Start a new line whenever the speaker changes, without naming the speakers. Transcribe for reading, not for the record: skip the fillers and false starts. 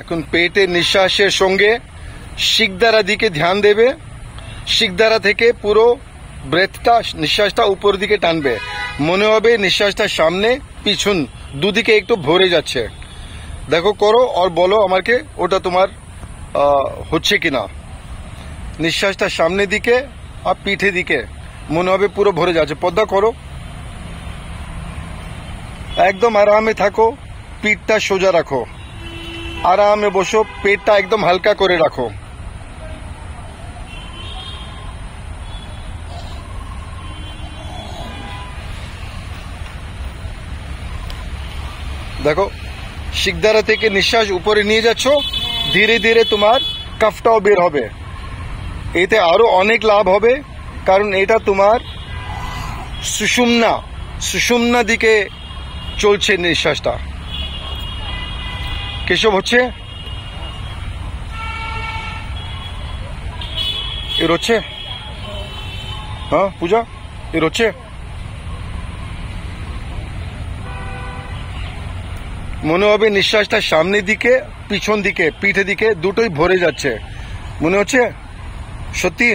এখন পেটে নিঃশ্বাসের সঙ্গে শিকদারা দিকে ধ্যান দেবে। শিকদারা থেকে পুরো ব্রেথটা নিঃশ্বাসটা উপর দিকে টানবে। মনে হবে নিঃশ্বাসটা সামনে পিছন দুদিকে একটু ভরে যাচ্ছে। দেখো করো আর বলো আমাকে ওটা তোমার হচ্ছে কিনা। নিঃশ্বাসটা সামনের দিকে আর পিঠে দিকে মনে হবে পুরো ভরে যাচ্ছে। পদ্মা করো, একদম আরামে থাকো, পিঠটা সোজা রাখো, আরামে বসো, পেটটা একদম হালকা করে রাখো। দেখো শিকদারা থেকে নিঃশ্বাস উপরে নিয়ে যাচ্ছ, ধীরে ধীরে তোমার কফটাও বের হবে। এতে আরো অনেক লাভ হবে, কারণ এটা তোমার সুষুম্না দিকে চলছে নিঃশ্বাসটা। কেশব হচ্ছে, এর হচ্ছে, হ্যাঁ পূজা এর হচ্ছে। মনে হবে নিঃশ্বাসটা সামনের দিকে পিছন দিকে পিঠে দিকে দুটোই ভরে যাচ্ছে। মনে হচ্ছে সত্যি?